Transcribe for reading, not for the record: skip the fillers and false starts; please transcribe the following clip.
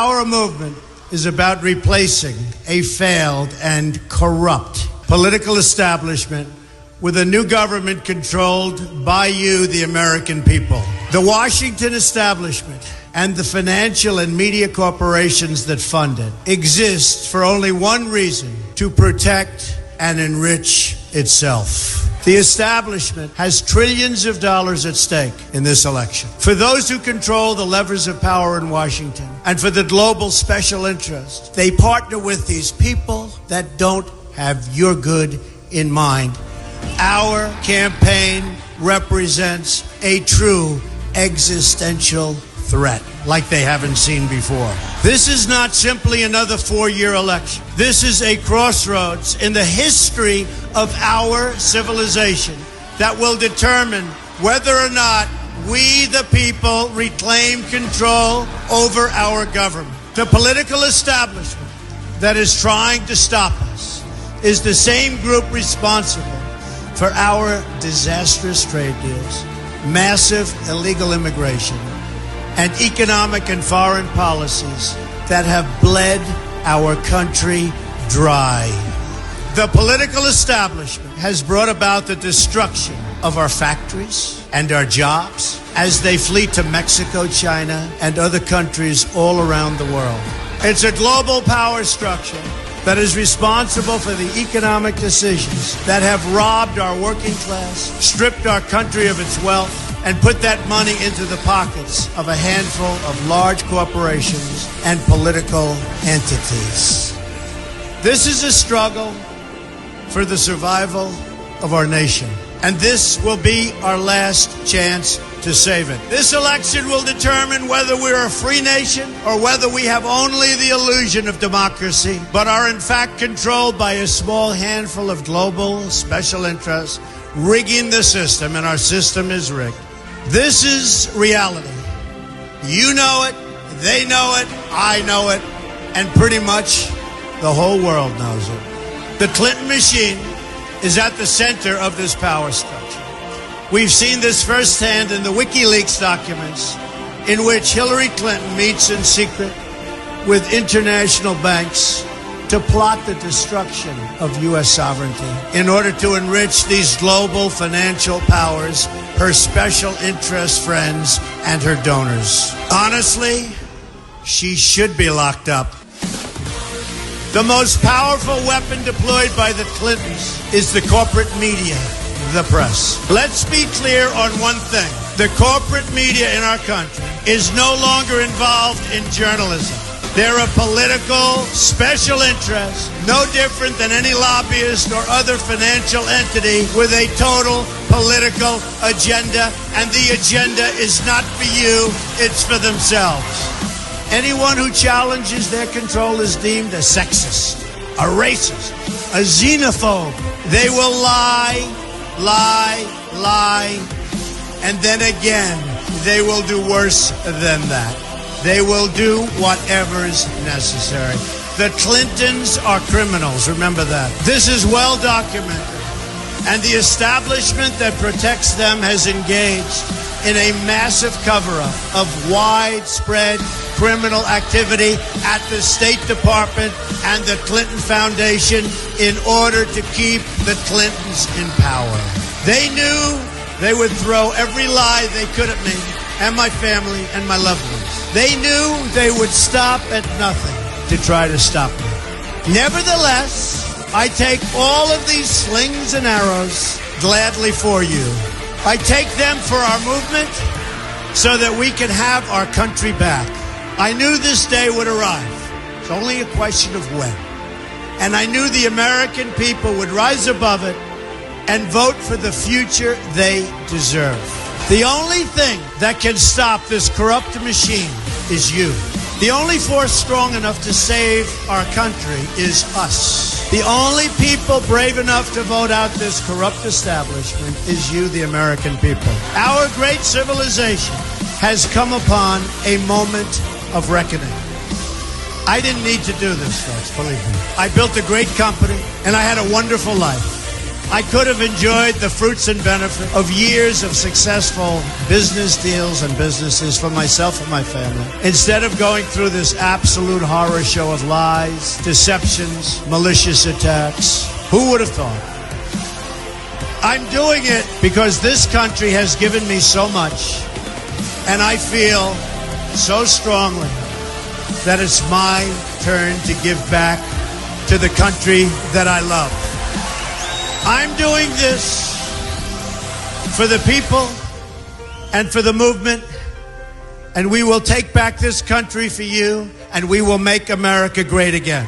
Our movement is about replacing a failed and corrupt political establishment with a new government controlled by you, the American people. The Washington establishment and the financial and media corporations that fund it exist for only one reason: to protect and enrich itself. The establishment has trillions of dollars at stake in this election. For those who control the levers of power in Washington and for the global special interest, they partner with these people that don't have your good in mind. Our campaign represents a true existential threat like they haven't seen before. This is not simply another 4-year election. This is a crossroads in the history of our civilization that will determine whether or not we, the people, reclaim control over our government. The political establishment that is trying to stop us is the same group responsible for our disastrous trade deals, massive illegal immigration, and economic and foreign policies that have bled our country dry. The political establishment has brought about the destruction of our factories and our jobs as they flee to Mexico, China, and other countries all around the world. It's a global power structure that is responsible for the economic decisions that have robbed our working class, stripped our country of its wealth, and put that money into the pockets of a handful of large corporations and political entities. This is a struggle for the survival of our nation, and this will be our last chance to save it. This election will determine whether we're a free nation or whether we have only the illusion of democracy, but are in fact controlled by a small handful of global special interests rigging the system, and our system is rigged. This is reality. You know it, they know it, I know it, and pretty much the whole world knows it. The Clinton machine is at the center of this power structure. We've seen this firsthand in the WikiLeaks documents, in which Hillary Clinton meets in secret with international banks to plot the destruction of U.S. sovereignty in order to enrich these global financial powers, her special interest friends, and her donors. Honestly, she should be locked up. The most powerful weapon deployed by the Clintons is the corporate media, the press. Let's be clear on one thing. The corporate media in our country is no longer involved in journalism. They're a political special interest, no different than any lobbyist or other financial entity with a total political agenda, and the agenda is not for you, it's for themselves. Anyone who challenges their control is deemed a sexist, a racist, a xenophobe. They will lie, and then again, they will do worse than that. They will do whatever is necessary. The Clintons are criminals, remember that. This is well documented, and the establishment that protects them has engaged in a massive cover-up of widespread criminal activity at the State Department and the Clinton Foundation in order to keep the Clintons in power. They knew they would throw every lie they could at me and my family and my loved ones. They knew they would stop at nothing to try to stop me. Nevertheless, I take all of these slings and arrows gladly for you. I take them for our movement so that we can have our country back. I knew this day would arrive. It's only a question of when. And I knew the American people would rise above it and vote for the future they deserve. The only thing that can stop this corrupt machine is you. The only force strong enough to save our country is us. The only people brave enough to vote out this corrupt establishment is you, the American people. Our great civilization has come upon a moment of reckoning. I didn't need to do this, folks, believe me. I built a great company, and I had a wonderful life. I could have enjoyed the fruits and benefit of years of successful business deals and businesses for myself and my family, instead of going through this absolute horror show of lies, deceptions, malicious attacks. Who would have thought? I'm doing it because this country has given me so much, and I feel so strongly that it's my turn to give back to the country that I love. I'm doing this for the people and for the movement, and we will take back this country for you, and we will make America great again.